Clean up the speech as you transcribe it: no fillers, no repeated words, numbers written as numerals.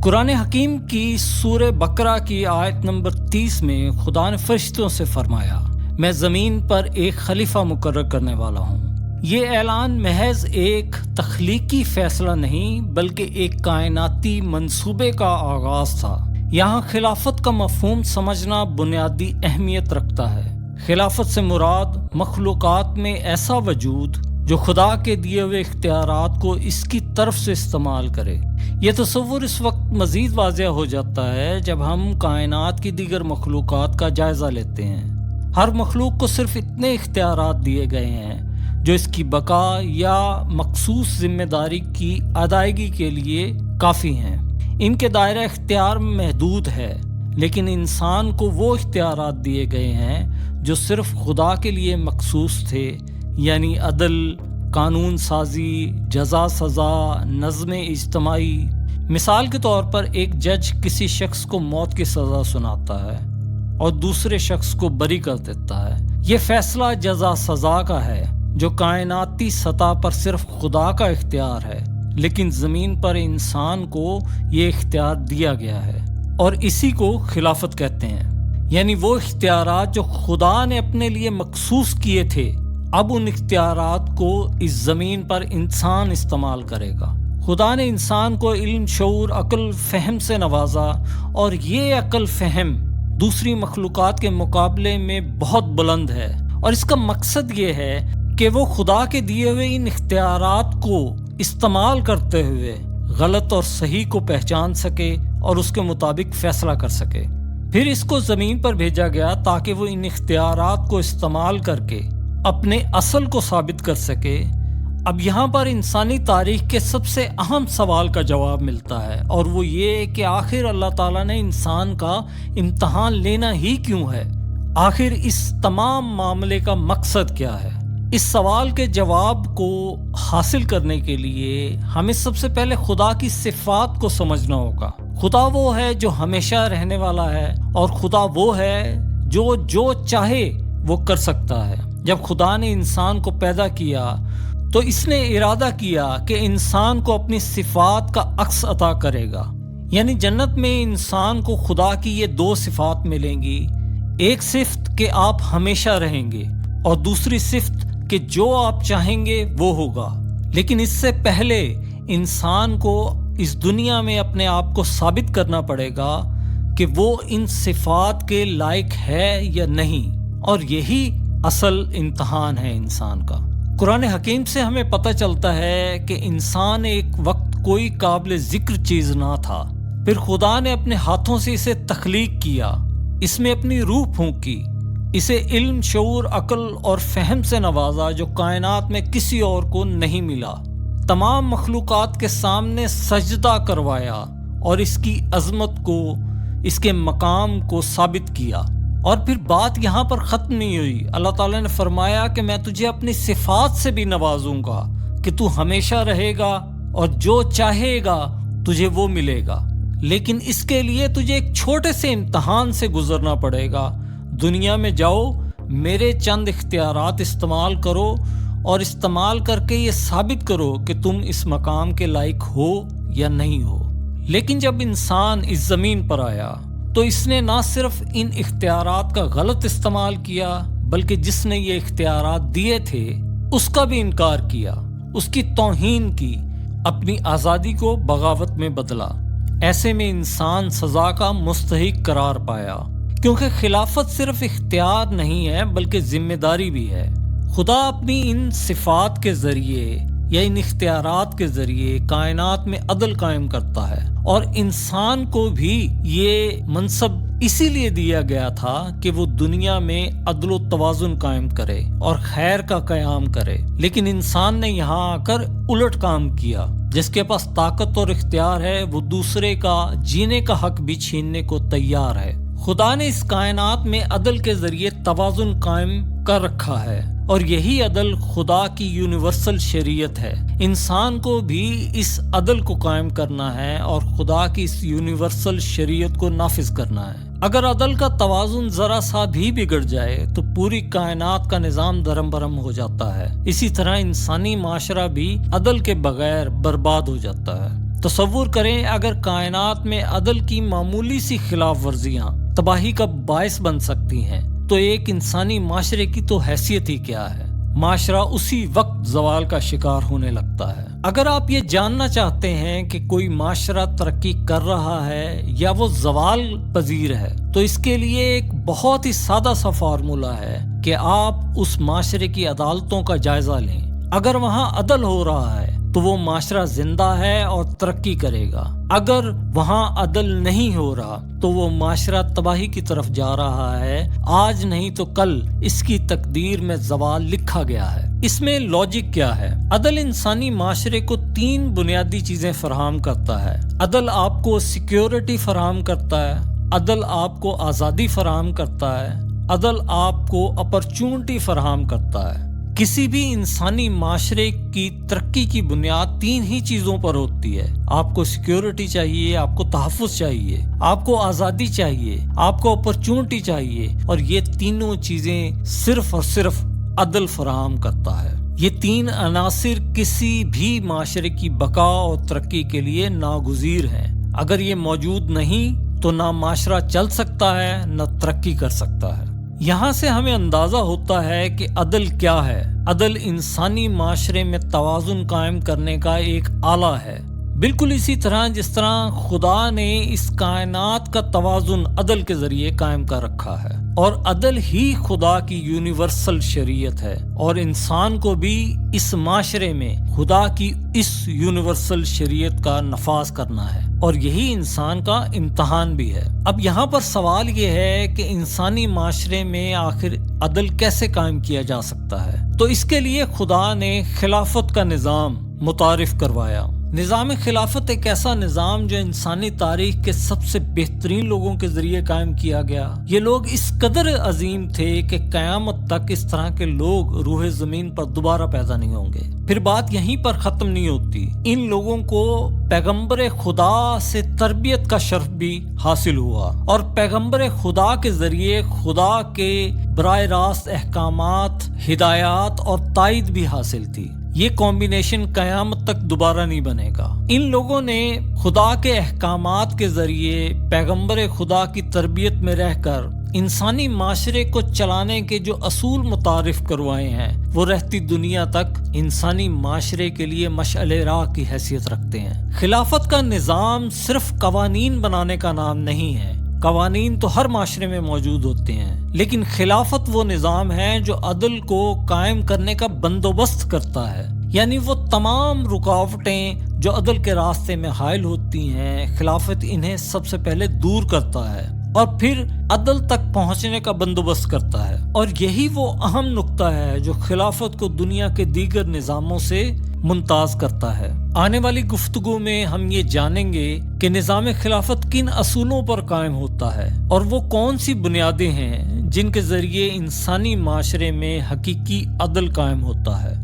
قرآن حکیم کی سورہ بقرہ کی آیت نمبر 30 میں خدا نے فرشتوں سے فرمایا، میں زمین پر ایک خلیفہ مقرر کرنے والا ہوں۔ یہ اعلان محض ایک تخلیقی فیصلہ نہیں بلکہ ایک کائناتی منصوبے کا آغاز تھا۔ یہاں خلافت کا مفہوم سمجھنا بنیادی اہمیت رکھتا ہے۔ خلافت سے مراد مخلوقات میں ایسا وجود جو خدا کے دیے ہوئے اختیارات کو اس کی طرف سے استعمال کرے۔ یہ تصور اس وقت مزید واضح ہو جاتا ہے جب ہم کائنات کی دیگر مخلوقات کا جائزہ لیتے ہیں۔ ہر مخلوق کو صرف اتنے اختیارات دیے گئے ہیں جو اس کی بقا یا مخصوص ذمہ داری کی ادائیگی کے لیے کافی ہیں۔ ان کے دائرہ اختیار محدود ہے، لیکن انسان کو وہ اختیارات دیے گئے ہیں جو صرف خدا کے لیے مخصوص تھے، یعنی عدل، قانون سازی، جزا سزا، نظم اجتماعی۔ مثال کے طور پر ایک جج کسی شخص کو موت کی سزا سناتا ہے اور دوسرے شخص کو بری کر دیتا ہے۔ یہ فیصلہ جزا سزا کا ہے جو کائناتی سطح پر صرف خدا کا اختیار ہے، لیکن زمین پر انسان کو یہ اختیار دیا گیا ہے، اور اسی کو خلافت کہتے ہیں۔ یعنی وہ اختیارات جو خدا نے اپنے لیے مخصوص کیے تھے، اب ان اختیارات کو اس زمین پر انسان استعمال کرے گا۔ خدا نے انسان کو علم، شعور، عقل، فہم سے نوازا، اور یہ عقل فہم دوسری مخلوقات کے مقابلے میں بہت بلند ہے، اور اس کا مقصد یہ ہے کہ وہ خدا کے دیے ہوئے ان اختیارات کو استعمال کرتے ہوئے غلط اور صحیح کو پہچان سکے اور اس کے مطابق فیصلہ کر سکے۔ پھر اس کو زمین پر بھیجا گیا تاکہ وہ ان اختیارات کو استعمال کر کے اپنے اصل کو ثابت کر سکے۔ اب یہاں پر انسانی تاریخ کے سب سے اہم سوال کا جواب ملتا ہے، اور وہ یہ کہ آخر اللہ تعالیٰ نے انسان کا امتحان لینا ہی کیوں ہے؟ آخر اس تمام معاملے کا مقصد کیا ہے؟ اس سوال کے جواب کو حاصل کرنے کے لیے ہمیں سب سے پہلے خدا کی صفات کو سمجھنا ہوگا۔ خدا وہ ہے جو ہمیشہ رہنے والا ہے، اور خدا وہ ہے جو چاہے وہ کر سکتا ہے۔ جب خدا نے انسان کو پیدا کیا تو اس نے ارادہ کیا کہ انسان کو اپنی صفات کا عکس عطا کرے گا۔ یعنی جنت میں انسان کو خدا کی یہ دو صفات ملیں گی، ایک صفت کہ آپ ہمیشہ رہیں گے، اور دوسری صفت کہ جو آپ چاہیں گے وہ ہوگا۔ لیکن اس سے پہلے انسان کو اس دنیا میں اپنے آپ کو ثابت کرنا پڑے گا کہ وہ ان صفات کے لائق ہے یا نہیں، اور یہی اصل امتحان ہے انسان کا۔ قرآن حکیم سے ہمیں پتہ چلتا ہے کہ انسان ایک وقت کوئی قابل ذکر چیز نہ تھا، پھر خدا نے اپنے ہاتھوں سے اسے تخلیق کیا، اس میں اپنی روح پھونکی، اسے علم، شعور، عقل اور فہم سے نوازا جو کائنات میں کسی اور کو نہیں ملا۔ تمام مخلوقات کے سامنے سجدہ کروایا اور اس کی عظمت کو، اس کے مقام کو ثابت کیا۔ اور پھر بات یہاں پر ختم نہیں ہوئی۔ اللہ تعالیٰ نے فرمایا کہ میں تجھے اپنی صفات سے بھی نوازوں گا کہ تو ہمیشہ رہے گا، اور جو چاہے گا تجھے وہ ملے گا، لیکن اس کے لیے تجھے ایک چھوٹے سے امتحان سے گزرنا پڑے گا۔ دنیا میں جاؤ، میرے چند اختیارات استعمال کرو، اور استعمال کر کے یہ ثابت کرو کہ تم اس مقام کے لائق ہو یا نہیں ہو۔ لیکن جب انسان اس زمین پر آیا تو اس نے نہ صرف ان اختیارات کا غلط استعمال کیا، بلکہ جس نے یہ اختیارات دیے تھے اس کا بھی انکار کیا، اس کی توہین کی، اپنی آزادی کو بغاوت میں بدلا۔ ایسے میں انسان سزا کا مستحق قرار پایا، کیونکہ خلافت صرف اختیار نہیں ہے بلکہ ذمہ داری بھی ہے۔ خدا اپنی ان صفات کے ذریعے یا ان اختیارات کے ذریعے کائنات میں عدل قائم کرتا ہے، اور انسان کو بھی یہ منصب اسی لیے دیا گیا تھا کہ وہ دنیا میں عدل و توازن قائم کرے اور خیر کا قیام کرے۔ لیکن انسان نے یہاں آ کر الٹ کام کیا۔ جس کے پاس طاقت اور اختیار ہے وہ دوسرے کا جینے کا حق بھی چھیننے کو تیار ہے۔ خدا نے اس کائنات میں عدل کے ذریعے توازن قائم کر رکھا ہے، اور یہی عدل خدا کی یونیورسل شریعت ہے۔ انسان کو بھی اس عدل کو قائم کرنا ہے اور خدا کی اس یونیورسل شریعت کو نافذ کرنا ہے۔ اگر عدل کا توازن ذرا سا بھی بگڑ جائے تو پوری کائنات کا نظام درم برم ہو جاتا ہے۔ اسی طرح انسانی معاشرہ بھی عدل کے بغیر برباد ہو جاتا ہے۔ تصور کریں اگر کائنات میں عدل کی معمولی سی خلاف ورزیاں تباہی کا باعث بن سکتی ہیں تو ایک انسانی معاشرے کی تو حیثیت ہی کیا ہے۔ معاشرہ اسی وقت زوال کا شکار ہونے لگتا ہے۔ اگر آپ یہ جاننا چاہتے ہیں کہ کوئی معاشرہ ترقی کر رہا ہے یا وہ زوال پذیر ہے تو اس کے لیے ایک بہت ہی سادہ سا فارمولا ہے کہ آپ اس معاشرے کی عدالتوں کا جائزہ لیں۔ اگر وہاں عدل ہو رہا ہے تو وہ معاشرہ زندہ ہے اور ترقی کرے گا، اگر وہاں عدل نہیں ہو رہا تو وہ معاشرہ تباہی کی طرف جا رہا ہے۔ آج نہیں تو کل اس کی تقدیر میں زوال لکھا گیا ہے۔ اس میں لاجک کیا ہے؟ عدل انسانی معاشرے کو 3 بنیادی چیزیں فراہم کرتا ہے۔ عدل آپ کو سیکیورٹی فراہم کرتا ہے، عدل آپ کو آزادی فراہم کرتا ہے، عدل آپ کو اپرچونٹی فراہم کرتا ہے۔ کسی بھی انسانی معاشرے کی ترقی کی بنیاد 3 ہی چیزوں پر ہوتی ہے۔ آپ کو سیکیورٹی چاہیے، آپ کو تحفظ چاہیے، آپ کو آزادی چاہیے، آپ کو اپرچونٹی چاہیے، اور یہ تینوں چیزیں صرف اور صرف عدل فراہم کرتا ہے۔ یہ 3 عناصر کسی بھی معاشرے کی بقا اور ترقی کے لیے ناگزیر ہیں۔ اگر یہ موجود نہیں تو نہ معاشرہ چل سکتا ہے نہ ترقی کر سکتا ہے۔ یہاں سے ہمیں اندازہ ہوتا ہے کہ عدل کیا ہے۔ عدل انسانی معاشرے میں توازن قائم کرنے کا ایک آلہ ہے، بالکل اسی طرح جس طرح خدا نے اس کائنات کا توازن عدل کے ذریعے قائم کر رکھا ہے، اور عدل ہی خدا کی یونیورسل شریعت ہے، اور انسان کو بھی اس معاشرے میں خدا کی اس یونیورسل شریعت کا نفاذ کرنا ہے، اور یہی انسان کا امتحان بھی ہے۔ اب یہاں پر سوال یہ ہے کہ انسانی معاشرے میں آخر عدل کیسے قائم کیا جا سکتا ہے؟ تو اس کے لیے خدا نے خلافت کا نظام متعارف کروایا۔ نظام خلافت ایک ایسا نظام جو انسانی تاریخ کے سب سے بہترین لوگوں کے ذریعے قائم کیا گیا۔ یہ لوگ اس قدر عظیم تھے کہ قیامت تک اس طرح کے لوگ روح زمین پر دوبارہ پیدا نہیں ہوں گے۔ پھر بات یہیں پر ختم نہیں ہوتی، ان لوگوں کو پیغمبر خدا سے تربیت کا شرف بھی حاصل ہوا، اور پیغمبر خدا کے ذریعے خدا کے براہ راست احکامات، ہدایات اور تائید بھی حاصل تھی۔ یہ کمبینیشن قیامت تک دوبارہ نہیں بنے گا۔ ان لوگوں نے خدا کے احکامات کے ذریعے پیغمبر خدا کی تربیت میں رہ کر انسانی معاشرے کو چلانے کے جو اصول متعارف کروائے ہیں وہ رہتی دنیا تک انسانی معاشرے کے لیے مشعل راہ کی حیثیت رکھتے ہیں۔ خلافت کا نظام صرف قوانین بنانے کا نام نہیں ہے۔ قوانین تو ہر معاشرے میں موجود ہوتے ہیں، لیکن خلافت وہ نظام ہے جو عدل کو قائم کرنے کا بندوبست کرتا ہے، یعنی وہ تمام رکاوٹیں جو عدل کے راستے میں حائل ہوتی ہیں، خلافت انہیں سب سے پہلے دور کرتا ہے اور پھر عدل تک پہنچنے کا بندوبست کرتا ہے۔ اور یہی وہ اہم نقطہ ہے جو خلافت کو دنیا کے دیگر نظاموں سے ممتاز کرتا ہے۔ آنے والی گفتگو میں ہم یہ جانیں گے کہ نظام خلافت کن اصولوں پر قائم ہوتا ہے اور وہ کون سی بنیادیں ہیں جن کے ذریعے انسانی معاشرے میں حقیقی عدل قائم ہوتا ہے۔